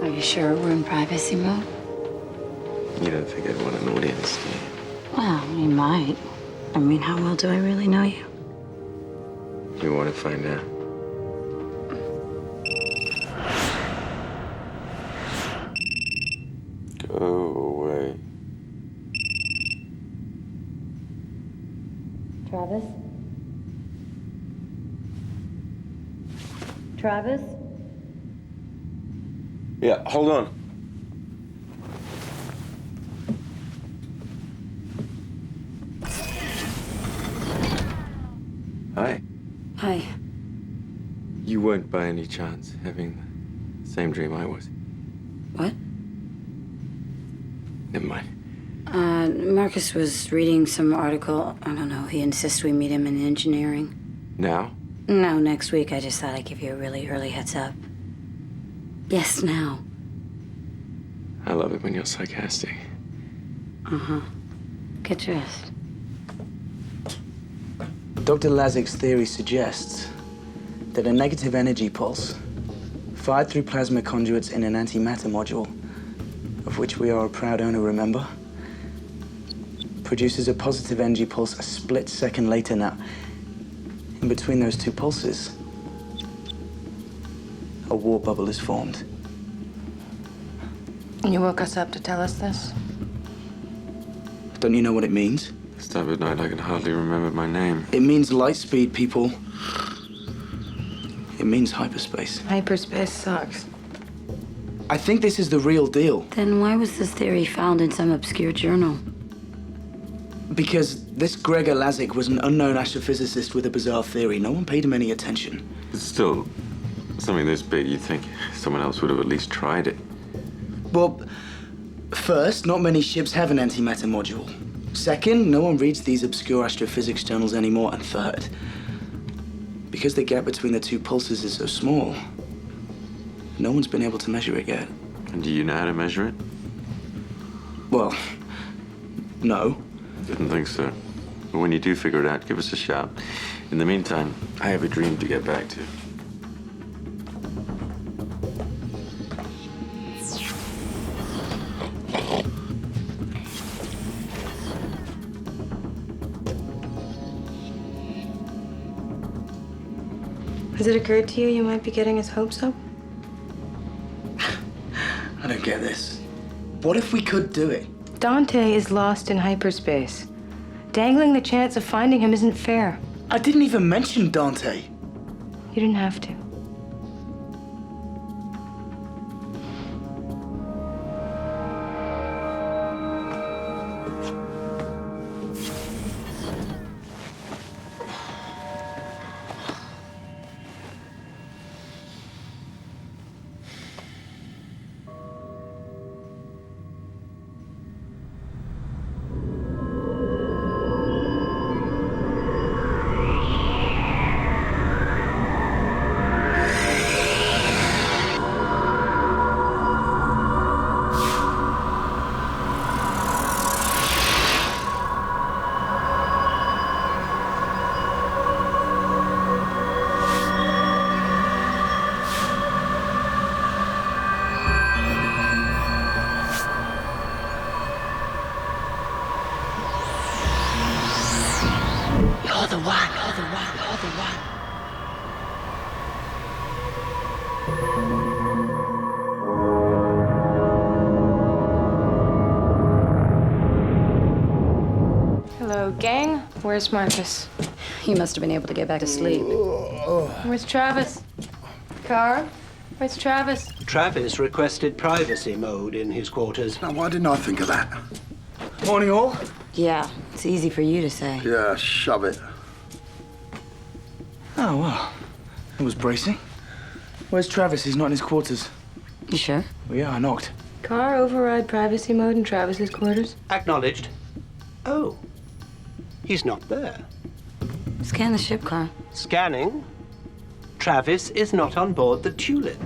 Are you sure we're in privacy mode? You don't think I'd want an audience, do you? Well, you might. I mean, how well do I really know you? You want to find out? Go away. Travis? Travis? Yeah, hold on. Hi. Hi. You weren't by any chance having the same dream I was. What? Never mind. Marcus was reading some article. I don't know. He insists we meet him in engineering. Now? No, next week. I just thought I'd give you a really early heads up. Yes, now. I love it when you're sarcastic. Uh-huh. Get dressed. Dr. Lazik's theory suggests that a negative energy pulse fired through plasma conduits in an antimatter module, of which we are a proud owner, remember, produces a positive energy pulse a split second later. Now, in between those two pulses, a warp bubble is formed. You woke us up to tell us this? Don't you know what it means? This time of night, I can hardly remember my name. It means light speed, people. It means hyperspace. Hyperspace sucks. I think this is the real deal. Then why was this theory found in some obscure journal? Because this Gregor Lazik was an unknown astrophysicist with a bizarre theory. No one paid him any attention. It's still something this big, you'd think someone else would have at least tried it. Well, first, not many ships have an antimatter module. Second, no one reads these obscure astrophysics journals anymore. And third, because the gap between the two pulses is so small, no one's been able to measure it yet. And do you know how to measure it? Well, no. Didn't think so. But when you do figure it out, give us a shout. In the meantime, I have a dream to get back to. Has it occurred to you you might be getting his hopes up? I don't get this. What if we could do it? Dante is lost in hyperspace. Dangling the chance of finding him isn't fair. I didn't even mention Dante. You didn't have to. Where's Marcus? He must have been able to get back to sleep. Where's Travis? Car? Where's Travis? Travis requested privacy mode in his quarters. Now, why didn't I think of that? Morning, all. Yeah, it's easy for you to say. Yeah, shove it. Oh, well. It was bracing. Where's Travis? He's not in his quarters. You sure? Well, yeah, I knocked. Car override privacy mode in Travis's quarters? Acknowledged. Oh, he's not there. Scan the ship, Car. Scanning. Travis is not on board the Tulip.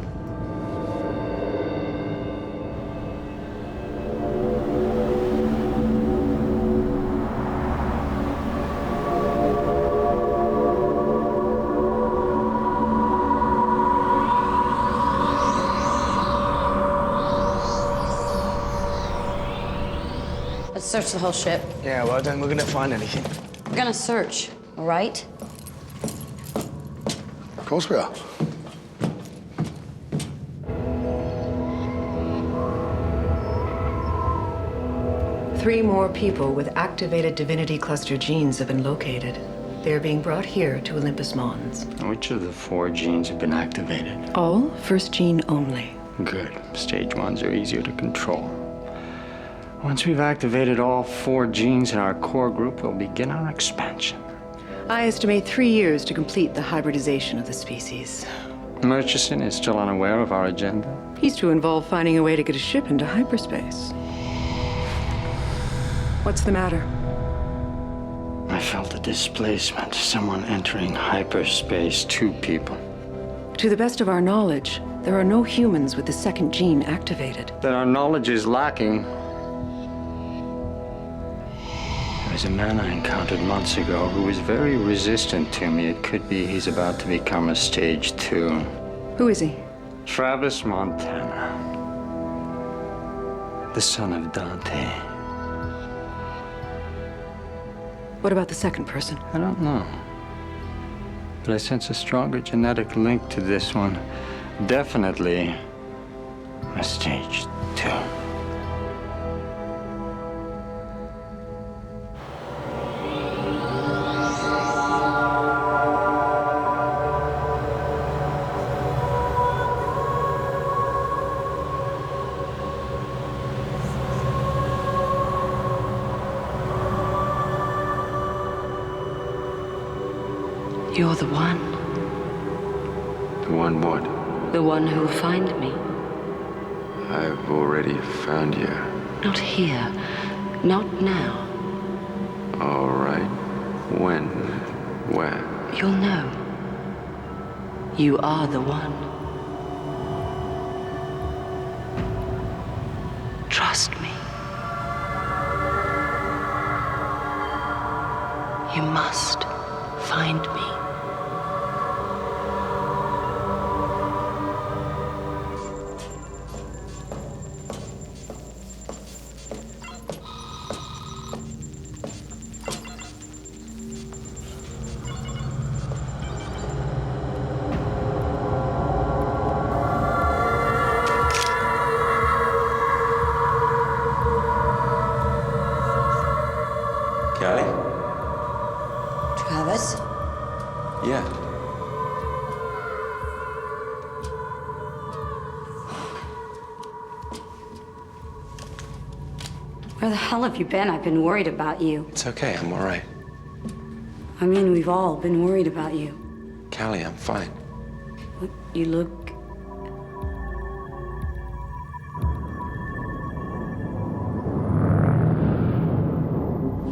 Let's search the whole ship. Yeah, well, then we're gonna find anything. We're gonna search, all right? Of course we are. Three more people with activated divinity cluster genes have been located. They are being brought here to Olympus Mons. Which of the 4 genes have been activated? All first gene only. Good. Stage 1s are easier to control. Once we've activated all 4 genes in our core group, we'll begin our expansion. I estimate 3 years to complete the hybridization of the species. Murchison is still unaware of our agenda. He's too involved finding a way to get a ship into hyperspace. What's the matter? I felt a displacement, someone entering hyperspace, 2 people. To the best of our knowledge, there are no humans with the second gene activated. That our knowledge is lacking. There was a man I encountered months ago who was very resistant to me. It could be he's about to become a stage 2. Who is he? Travis Montana. The son of Dante. What about the second person? I don't know. But I sense a stronger genetic link to this one. Definitely a stage 2. You're the one. The one what? The one who will find me. I've already found you. Not here. Not now. All right. When? Where? You'll know. You are the one. Trust me. You must find me. Callie? Travis? Yeah. Where the hell have you been? I've been worried about you. It's okay. I'm all right. I mean, we've all been worried about you. Callie, I'm fine. You look...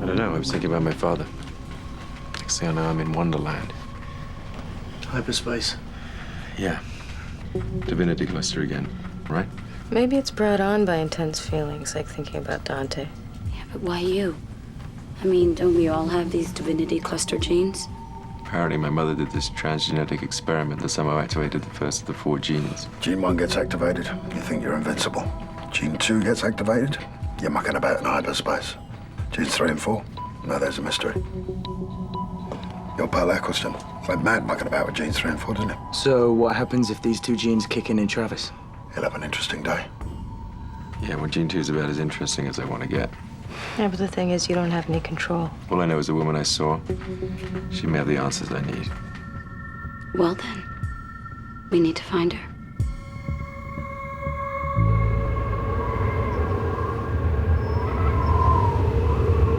I don't know. I was thinking about my father. Next thing I know, I'm in Wonderland. Hyperspace. Yeah. Divinity cluster again, right? Maybe it's brought on by intense feelings, like thinking about Dante. Yeah, but why you? I mean, don't we all have these divinity cluster genes? Apparently, my mother did this transgenetic experiment that somehow activated the first of the 4 genes. Gene 1 gets activated, you think you're invincible. Gene 2 gets activated, you're mucking about in hyperspace. Genes 3 and 4, now there's a mystery. Your pal Eccleston went mad mucking about with genes 3 and 4, didn't he? So what happens if these 2 genes kick in Travis? He'll have an interesting day. Yeah, well, Gene 2 is about as interesting as I want to get. Yeah, but the thing is, you don't have any control. All I know is the woman I saw. She may have the answers I need. Well then, we need to find her.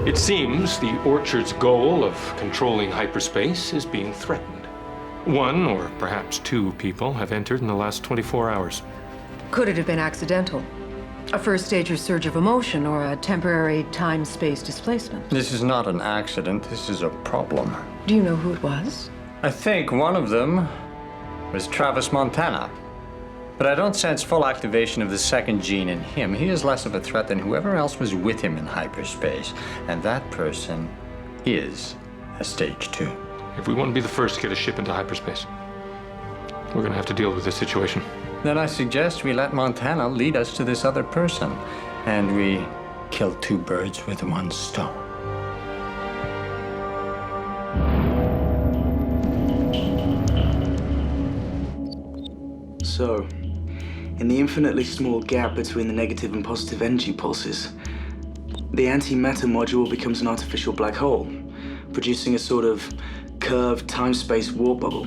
It seems the Orchard's goal of controlling hyperspace is being threatened. One, or perhaps two people have entered in the last 24 hours. Could it have been accidental? A first-stage surge of emotion or a temporary time-space displacement? This is not an accident. This is a problem. Do you know who it was? I think one of them was Travis Montana. But I don't sense full activation of the second gene in him. He is less of a threat than whoever else was with him in hyperspace. And that person is a stage 2. If we want to be the first to get a ship into hyperspace, we're going to have to deal with this situation. Then I suggest we let Montana lead us to this other person. And we kill 2 birds with 1 stone. So, in the infinitely small gap between the negative and positive energy pulses, the antimatter module becomes an artificial black hole, producing a sort of curved time-space warp bubble,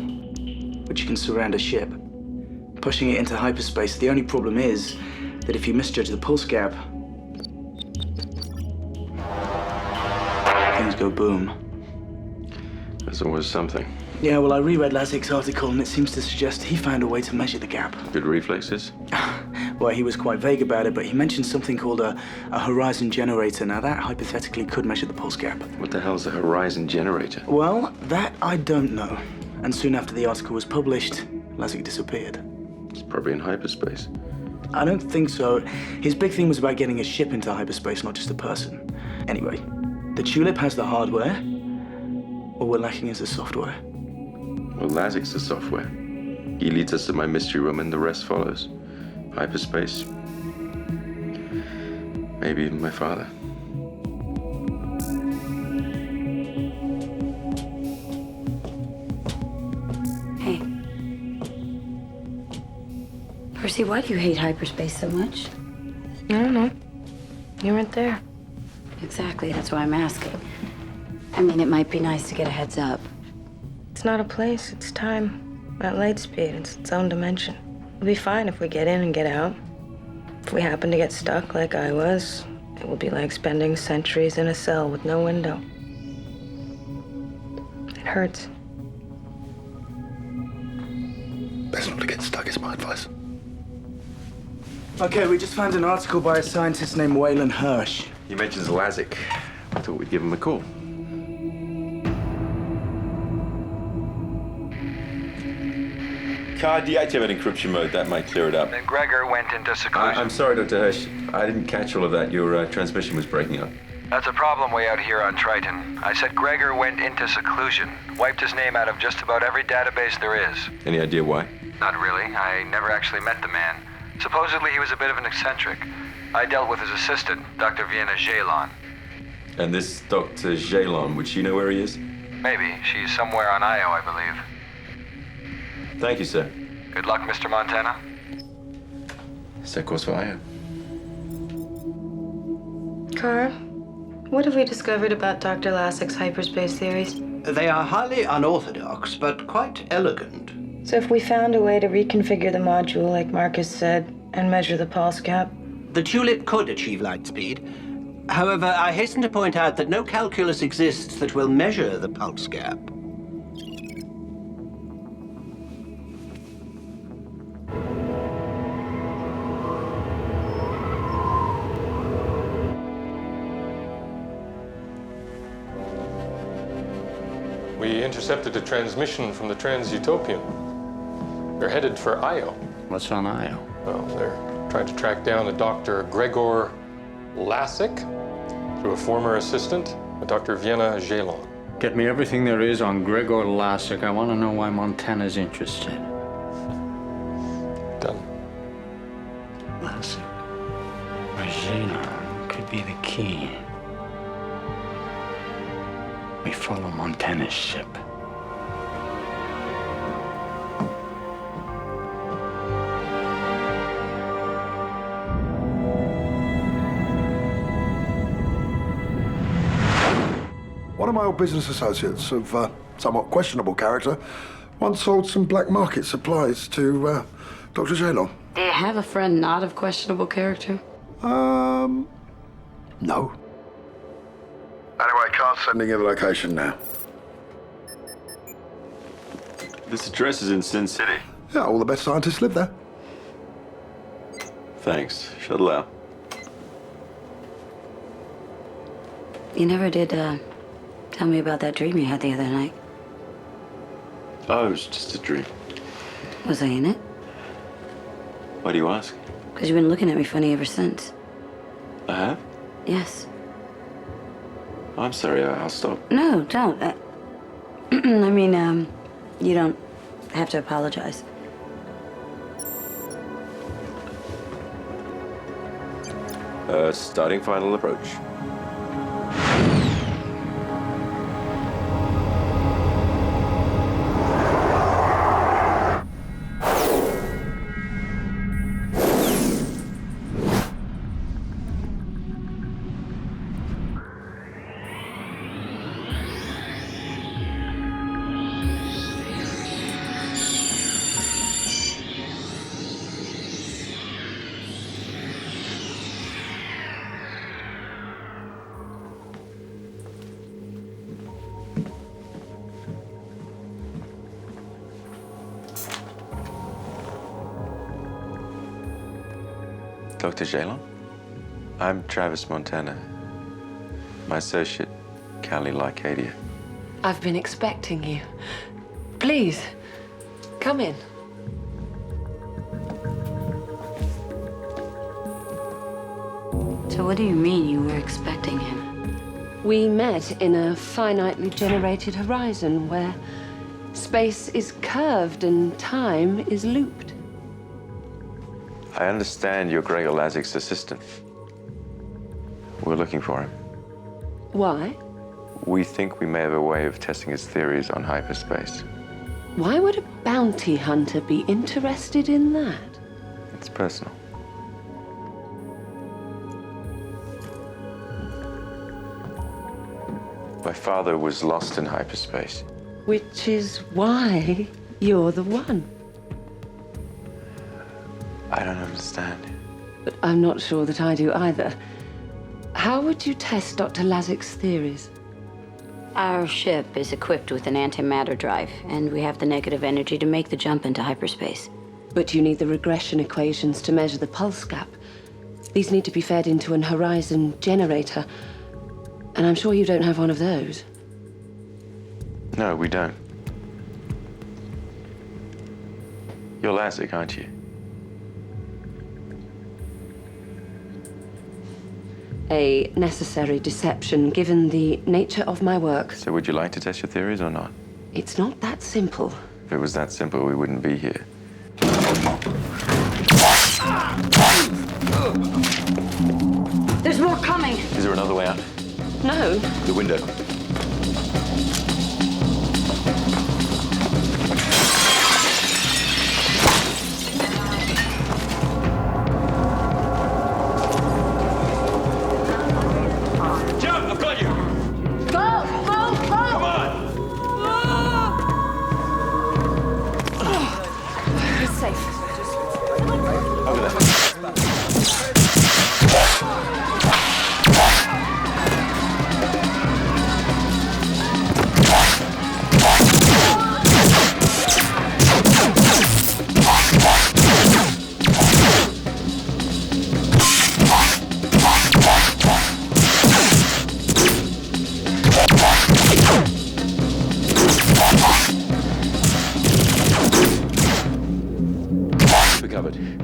which can surround a ship. Pushing it into hyperspace, the only problem is that if you misjudge the pulse gap, things go boom. There's always something. Yeah, well, I reread Lazik's article, and it seems to suggest he found a way to measure the gap. Good reflexes? Well, he was quite vague about it, but he mentioned something called a horizon generator. Now, that hypothetically could measure the pulse gap. What the hell's a horizon generator? Well, that I don't know. And soon after the article was published, Lazik disappeared. It's probably in hyperspace. I don't think so. His big thing was about getting a ship into hyperspace, not just a person. Anyway, the Tulip has the hardware. All we're lacking is the software. Well, Lazik's the software. He leads us to my mystery room and the rest follows. Hyperspace. Maybe even my father. Hey. Percy, why do you hate hyperspace so much? I don't know. You weren't there. Exactly, that's why I'm asking. I mean, it might be nice to get a heads up. It's not a place, it's time. At light speed, it's its own dimension. It'll be fine if we get in and get out. If we happen to get stuck like I was, it will be like spending centuries in a cell with no window. It hurts. Best not to get stuck is my advice. Okay, we just found an article by a scientist named Waylon Hirsch. He mentions Lazik. I thought we'd give him a call. Car deactivate encryption mode. That might clear it up. Then Gregor went into seclusion. I'm sorry, Dr. Hirsch. I didn't catch all of that. Your transmission was breaking up. That's a problem way out here on Triton. I said Gregor went into seclusion. Wiped his name out of just about every database there is. Any idea why? Not really. I never actually met the man. Supposedly he was a bit of an eccentric. I dealt with his assistant, Dr. Vienna Jalon. And this Dr. Jalon, would she know where he is? Maybe. She's somewhere on Io, I believe. Thank you, sir. Good luck, Mr. Montana. Set course for Io. Carr, what have we discovered about Dr. Lasik's hyperspace theories? They are highly unorthodox, but quite elegant. So if we found a way to reconfigure the module, like Marcus said, and measure the pulse gap? The Tulip could achieve light speed. However, I hasten to point out that no calculus exists that will measure the pulse gap. We intercepted a transmission from the Trans-Utopian. They're headed for Io. What's on Io? Well, they're trying to track down a Dr. Gregor Lasik through a former assistant, a Dr. Vienna Jalon. Get me everything there is on Gregor Lasik. I want to know why Montana's interested. Done. Lasik or Jalon could be the key. We follow Montana's ship. of my old business associates of somewhat questionable character once sold some black market supplies to Dr. Jalon. Do you have a friend not of questionable character? No. Anyway, Carl's sending you the location now. This address is in Sin City. Yeah, all the best scientists live there. Thanks. Shuttle out. You never did tell me about that dream you had the other night. Oh, it was just a dream. Was I in it? Why do you ask? Because you've been looking at me funny ever since. I have? Yes. I'm sorry, I'll stop. No, don't. I mean, you don't have to apologize. Starting final approach. Dr. Jalon? I'm Travis Montana. My associate, Callie Lycadia. I've been expecting you. Please, come in. So what do you mean you were expecting him? We met in a finitely generated horizon where space is curved and time is looped. I understand you're Gregor Lazik's assistant. We're looking for him. Why? We think we may have a way of testing his theories on hyperspace. Why would a bounty hunter be interested in that? It's personal. My father was lost in hyperspace. Which is why you're the one. I don't understand. But I'm not sure that I do either. How would you test Dr. Lazik's theories? Our ship is equipped with an antimatter drive, and we have the negative energy to make the jump into hyperspace. But you need the regression equations to measure the pulse gap. These need to be fed into an horizon generator, and I'm sure you don't have one of those. No, we don't. You're Lazik, aren't you? A necessary deception, given the nature of my work. So would you like to test your theories or not? It's not that simple. If it was that simple, we wouldn't be here. There's more coming! Is there another way out? No. The window.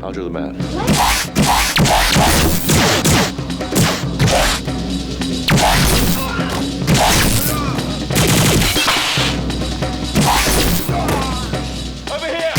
I'll drill them out. Over here!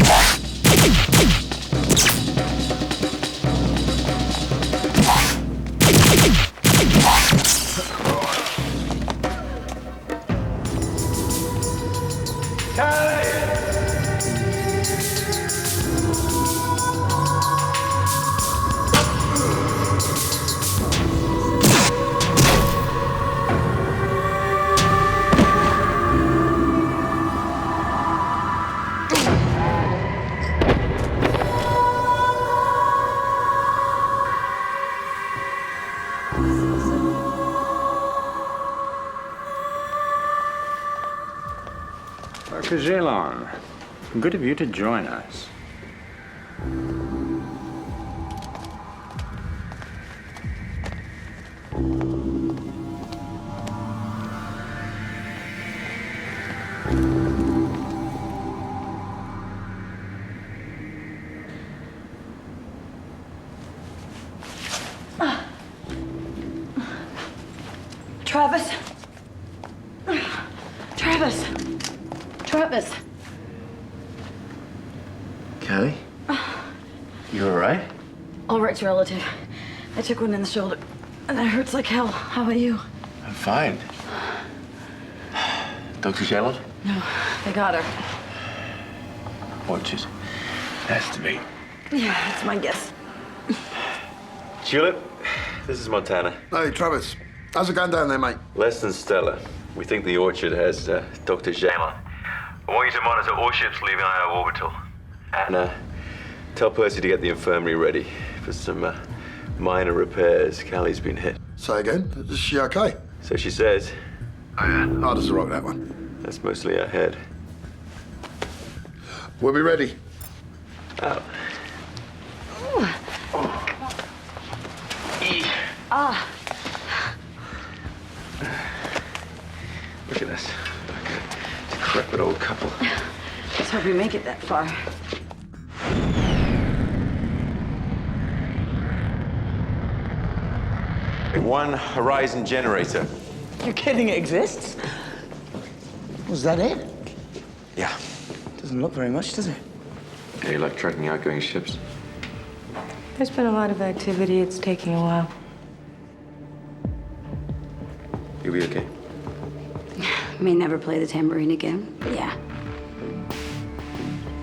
Dr. Jalon, good of you to join us. Travis. Travis. Travis. Kelly? You all right? All right's relative. I took one in the shoulder, and that hurts like hell. How about you? I'm fine. Dr. Jalon? No, they got her. Watches. Has to be. Yeah, that's my guess. Julep, this is Montana. Hey, Travis. How's it going down there, mate? Less than stellar. We think the Orchard has Dr. Jalon. I want you to monitor all ships leaving IO orbital. And tell Percy to get the infirmary ready for some minor repairs. Callie's been hit. Say again? Is she okay? So she says. Oh, yeah. Hard as a rock, that one. That's mostly her head. We'll be ready. Out. Look at this. Like a decrepit old couple. Let's hope we make it that far. One Horizon generator. You're kidding, it exists? Was that it? Yeah. Doesn't look very much, does it? Yeah, you like tracking outgoing ships? There's been a lot of activity. It's taking a while. You'll be okay. May never play the tambourine again, but yeah.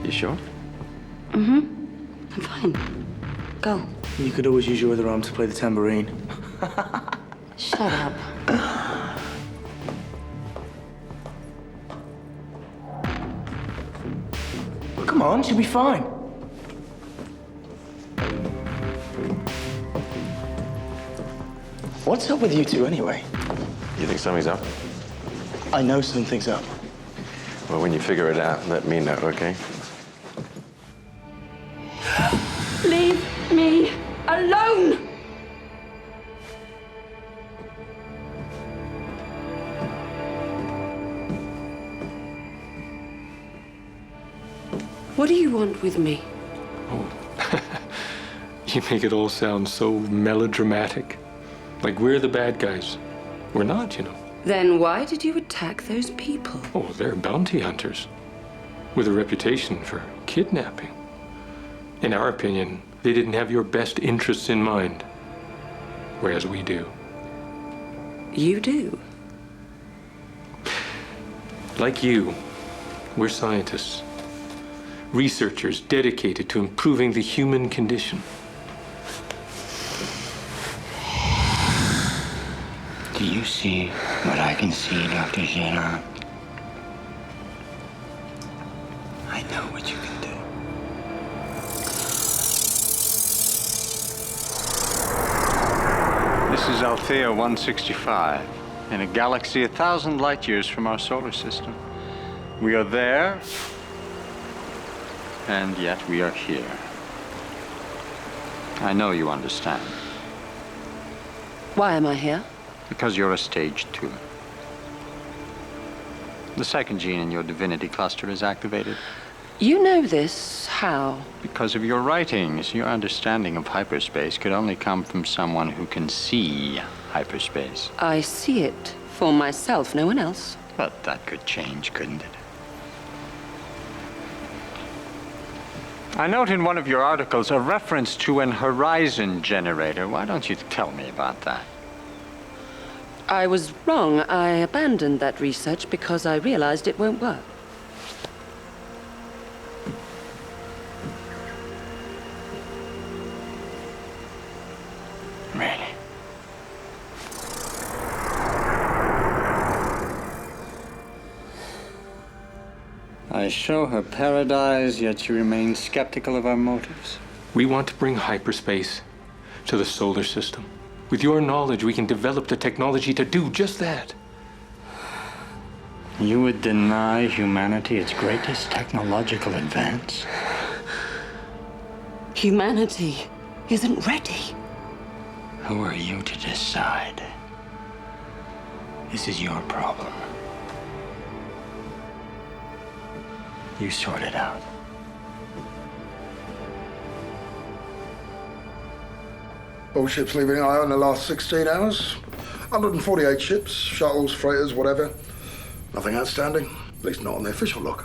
You sure? I'm fine. Go. You could always use your other arm to play the tambourine. Shut up. Come on, she'll be fine. What's up with you two, anyway? You think something's up? I know something's up. Well, when you figure it out, let me know, okay? Leave me alone! What do you want with me? You make it all sound so melodramatic. Like we're the bad guys. We're not, you know. Then why did you attack those people? Oh, they're bounty hunters with a reputation for kidnapping. In our opinion, they didn't have your best interests in mind, whereas we do. You do? Like you, we're scientists, researchers dedicated to improving the human condition. Do you see what I can see, Dr. Jalon? I know what you can do. This is Althea 165, in a galaxy 1,000 light years from our solar system. We are there, and yet we are here. I know you understand. Why am I here? Because you're a stage 2. The second gene in your divinity cluster is activated. You know this. How? Because of your writings, your understanding of hyperspace could only come from someone who can see hyperspace. I see it for myself, no one else. But that could change, couldn't it? I note in one of your articles a reference to an horizon generator. Why don't you tell me about that? I was wrong. I abandoned that research because I realized it won't work. Really? I show her paradise, yet she remains skeptical of our motives. We want to bring hyperspace to the solar system. With your knowledge, we can develop the technology to do just that. You would deny humanity its greatest technological advance? Humanity isn't ready. Who are you to decide? This is your problem. You sort it out. All ships leaving Io in the last 16 hours. 148 ships, shuttles, freighters, whatever. Nothing outstanding. At least not on the official log.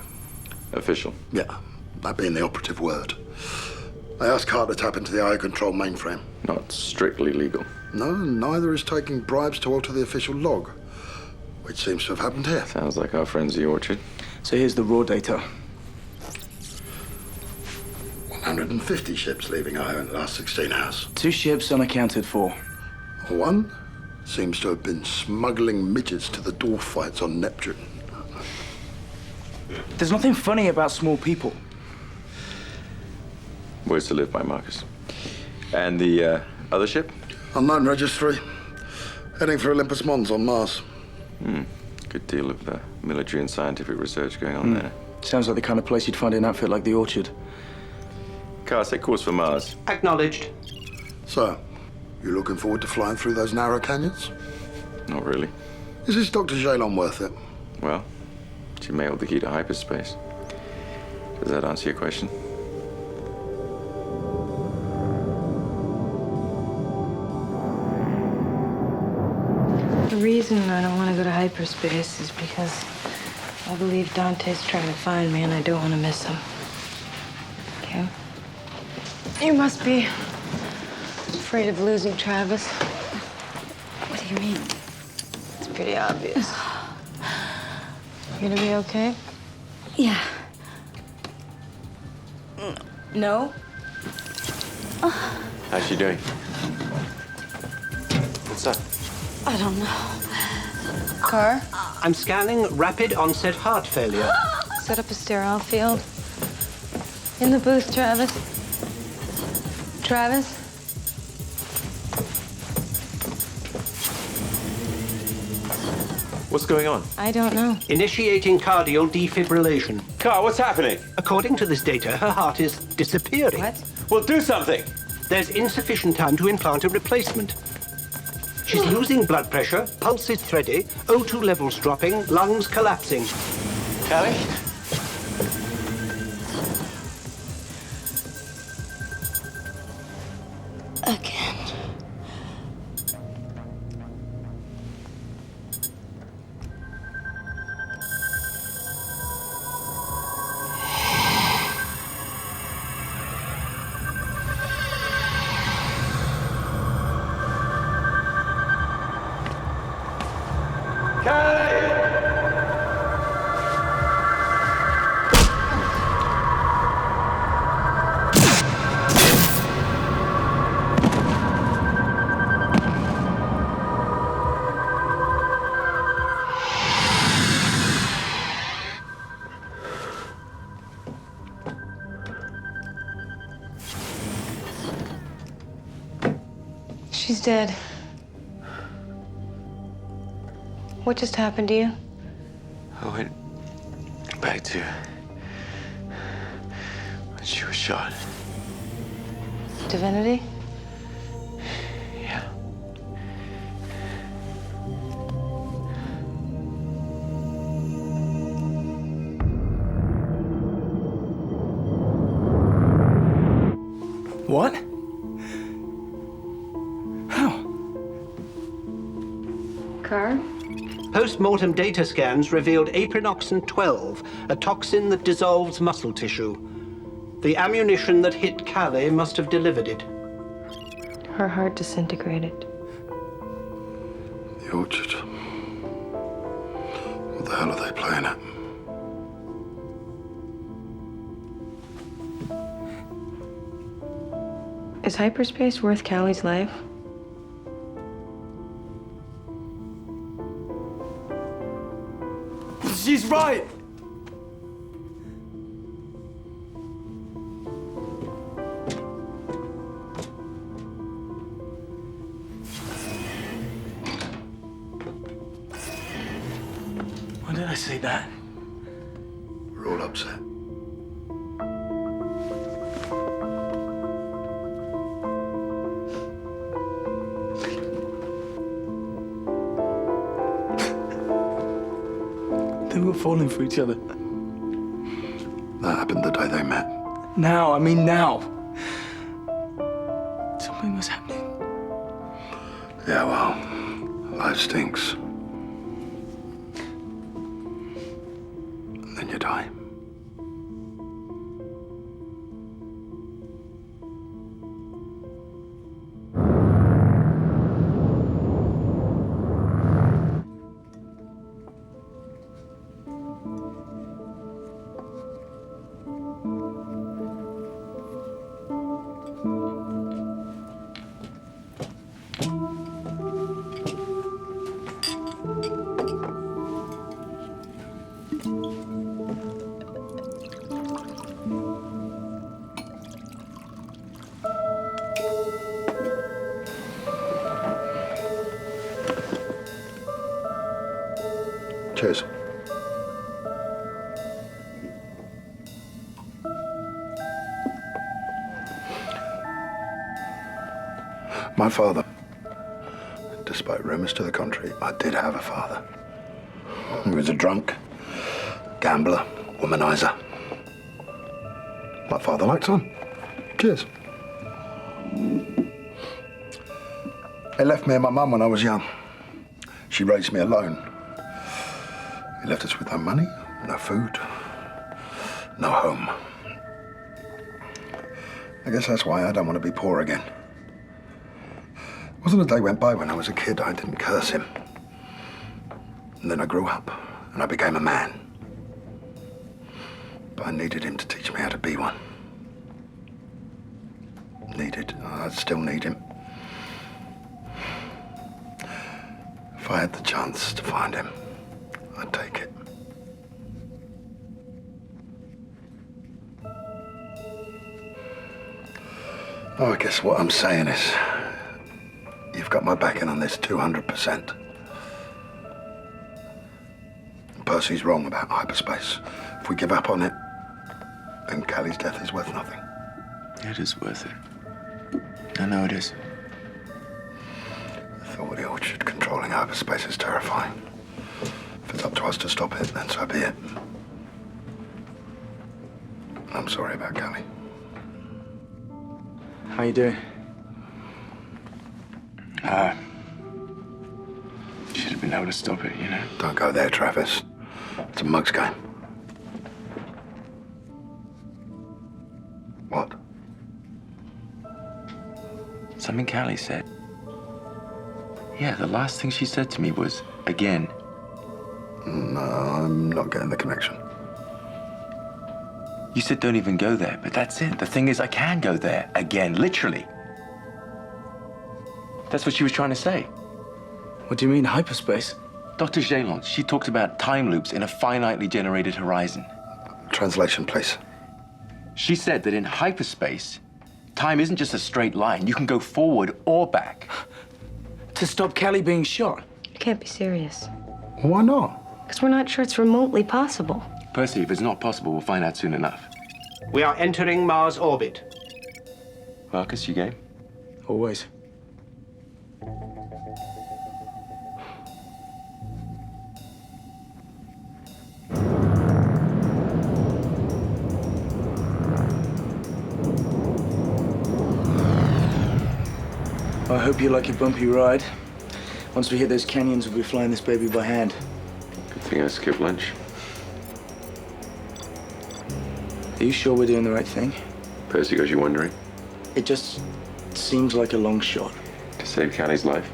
Official? Yeah, that being the operative word. They asked Carter to tap into the Io control mainframe. Not strictly legal. No, neither is taking bribes to alter the official log, which seems to have happened here. Sounds like our friends the Orchard. So here's the raw data. 150 ships leaving Io in the last 16 hours. 2 ships unaccounted for. One seems to have been smuggling midgets to the dwarf fights on Neptune. There's nothing funny about small people. Words to live by, Marcus. And the other ship? Unknown registry. Heading for Olympus Mons on Mars. Good deal of military and scientific research going on there. Sounds like the kind of place you'd find an outfit like the Orchard. Car, set course for Mars. Acknowledged. So, you looking forward to flying through those narrow canyons? Not really. Is this Dr. Jalon worth it? Well, she may hold the key to hyperspace. Does that answer your question? The reason I don't want to go to hyperspace is because I believe Dante's trying to find me and I don't want to miss him. Okay? You must be afraid of losing Travis. What do you mean? It's pretty obvious. You gonna be okay? Yeah. No? How's she doing? What's up? I don't know. Car? I'm scanning rapid onset heart failure. Set up a sterile field. In the booth, Travis. Travis? What's going on? I don't know. Initiating cardial defibrillation. Car, what's happening? According to this data, her heart is disappearing. What? Well, do something! There's insufficient time to implant a replacement. She's losing blood pressure, pulse is thready, O2 levels dropping, lungs collapsing. Callie? Again. She's dead. What just happened to you? I went back to when she was shot. Divinity? Yeah. What? How? Car? Post-mortem data scans revealed aprinoxin 12, a toxin that dissolves muscle tissue. The ammunition that hit Calais must have delivered it. Her heart disintegrated. The Orchard. What the hell are they playing at? Is hyperspace worth Callie's life? She's right! Why did I say that. We're all upset. They were falling for each other. That happened the day they met. Now, I mean now. Something was happening. Yeah, well, life stinks. And then you die. Cheers. My father, despite rumors to the contrary, I did have a father. He was a drunk, gambler, womanizer. My father liked fun. Cheers. He left me and my mum when I was young. She raised me alone. He left us with no money, no food, no home. I guess that's why I don't want to be poor again. Wasn't a day went by when I was a kid I didn't curse him. And then I grew up and I became a man. But I needed him to teach me how to be one. I still need him. If I had the chance to find him, I'd take it. Oh, I guess what I'm saying is, you've got my backing on this 200%. Percy's wrong about hyperspace. If we give up on it, then Callie's death is worth nothing. It is worth it. I know it is. The thought of the Orchard controlling hyperspace is terrifying. If it's up to us to stop it, then so be it. I'm sorry about Callie. How you doing? Should have been able to stop it, you know. Don't go there, Travis. It's a mug's game. What? Something Callie said. Yeah, the last thing she said to me was, again. No, I'm not getting the connection. You said don't even go there, but that's it. The thing is, I can go there again, literally. That's what she was trying to say. What do you mean, hyperspace? Dr. Jalon, she talked about time loops in a finitely generated horizon. Translation, please. She said that in hyperspace, time isn't just a straight line. You can go forward or back. To stop Callie being shot? You can't be serious. Why not? Because we're not sure it's remotely possible. Percy, if it's not possible, we'll find out soon enough. We are entering Mars orbit. Marcus, you game? Always. I hope you like your bumpy ride. Once we hit those canyons, we'll be flying this baby by hand. Good thing I skipped lunch. Are you sure we're doing the right thing? Percy got you wondering? It just seems like a long shot. To save Callie's life?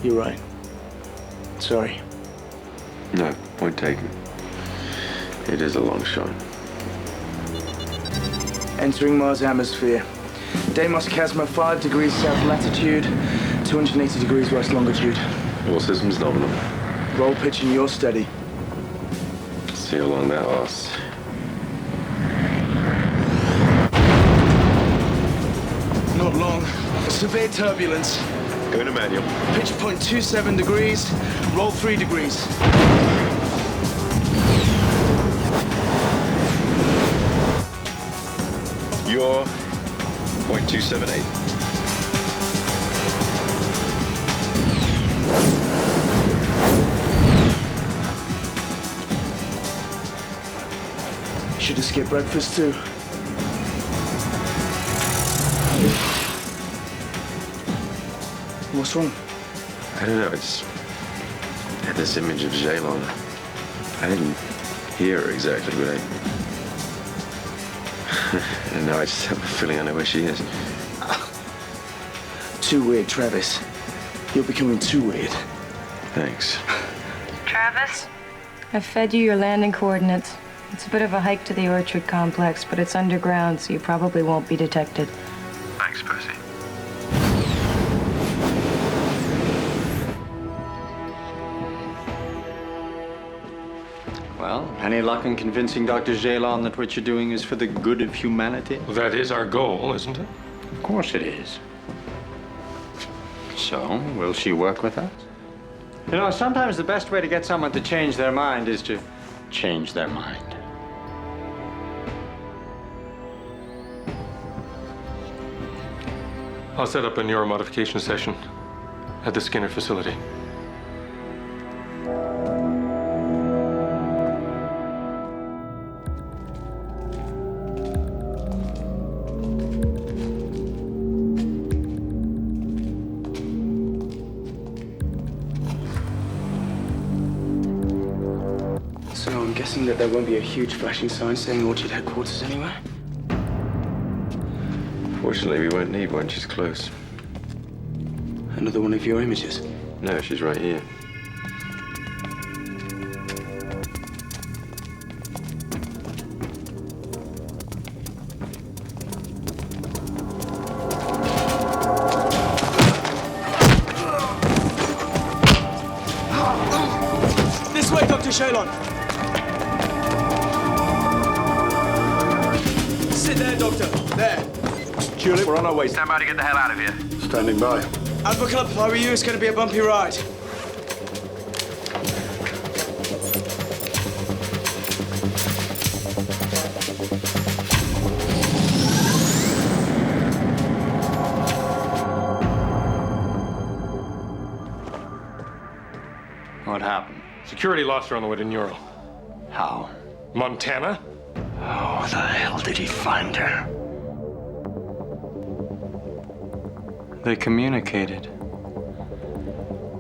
You're right. Sorry. No, point taken. It is a long shot. Entering Mars atmosphere. Deimos Chasma, 5 degrees south latitude, 280 degrees west longitude. All systems nominal. Roll pitch in your steady. See how long that lasts. Not long. Severe turbulence. Go to manual. Pitch point 27 degrees. Roll 3 degrees. score, 0.278. Should have skipped breakfast too. What's wrong? I don't know, it's... I had this image of Jalon. I didn't hear her exactly, but I don't know, I just have a feeling I know where she is. Too weird, Travis. You're becoming too weird. Thanks. Travis? I've fed you your landing coordinates. It's a bit of a hike to the Orchard complex, but it's underground, so you probably won't be detected. Thanks, Percy. Well, any luck in convincing Dr. Jalon that what you're doing is for the good of humanity? Well, that is our goal, isn't it? Of course it is. So, will she work with us? You know, sometimes the best way to get someone to change their mind is to change their mind. I'll set up a neuromodification session at the Skinner facility. So I'm guessing that there won't be a huge flashing sign saying Orchard headquarters anywhere? Fortunately, we won't need one. She's close. Another one of your images? No, she's right here. This way, Dr. Jalon. Sit there, Doctor. There. Tulip, we're on our way. Stand by to get the hell out of here. Standing by. I'd buckle up if I were you. It's going to be a bumpy ride. What happened? Security lost her on the way to Neural. How? Montana? How the hell did he find her? They communicated.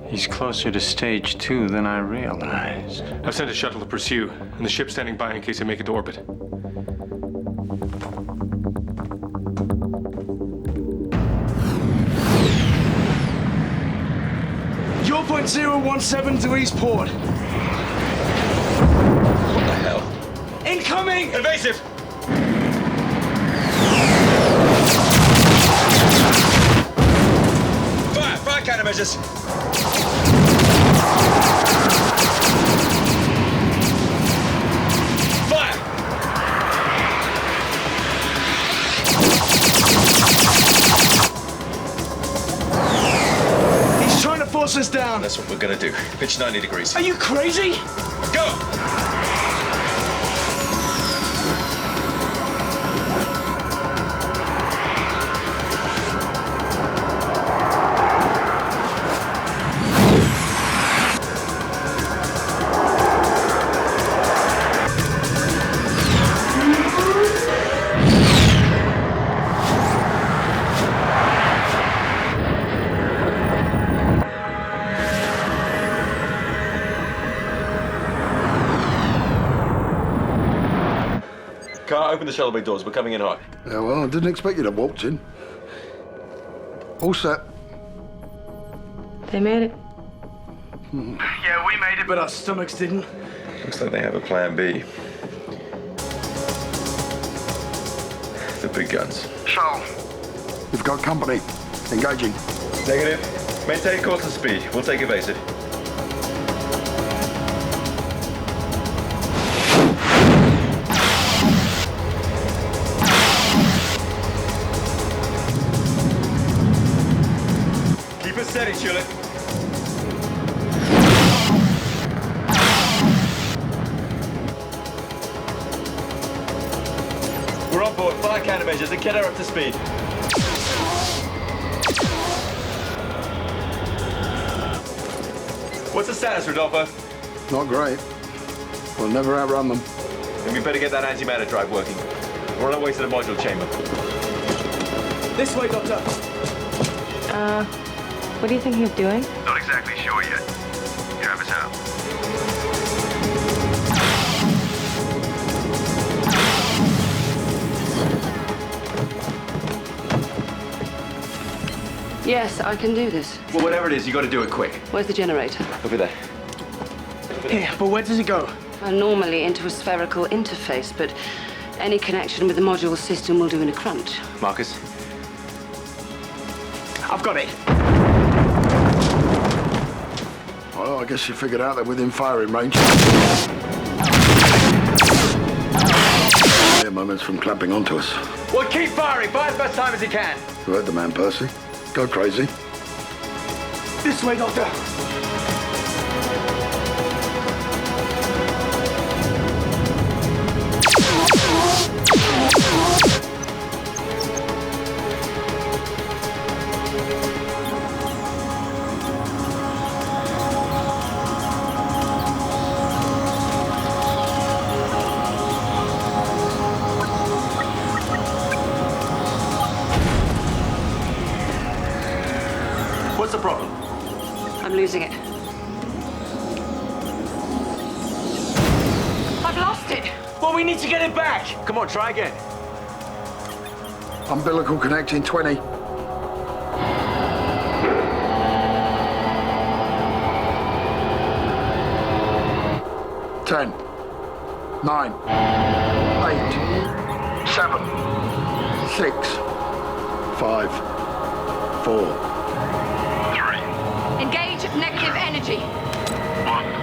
He's closer to stage 2 than I realized. I've sent a shuttle to pursue, and the ship's standing by in case they make it to orbit. You're 0.017 to Eastport. What the hell? Incoming! Evasive! Fire countermeasures! Fire! He's trying to force us down. That's what we're gonna do. Pitch 90 degrees. Are you crazy? Go! Car, open the shuttle bay doors. We're coming in hot. Yeah, well, I didn't expect you to walk in. All set. They made it. Yeah, we made it, but our stomachs didn't. Looks like they have a plan B. The big guns. So, you've got company. Engaging. Negative. Maintain course and speed. We'll take evasive. Keep it steady, Tulip. We're We're on board. Fire countermeasures and get her up to speed. What's the status, Rodolfo? Not great. We'll never outrun them. Then we better get that antimatter drive working. We're on our way to the module chamber. This way, Doctor. What are you thinking of doing? Not exactly sure yet. You have us out. Yes, I can do this. Well, whatever it is, you got to do it quick. Where's the generator? Over there. Here, but where does it go? Well, normally into a spherical interface, but any connection with the module system will do in a crunch. Marcus? I've got it. Well, I guess you figured out they're within firing range. Mere moments from clamping onto us. Well, keep firing. Buy as much time as you can. You heard the man, Percy. Go crazy. This way, Doctor. What's the problem? I'm losing it. I've lost it. Well, we need to get it back. Come on, try again. Umbilical connecting 20. 10, 9, 8, 7, 6, 5, 4. Engage negative energy. 1.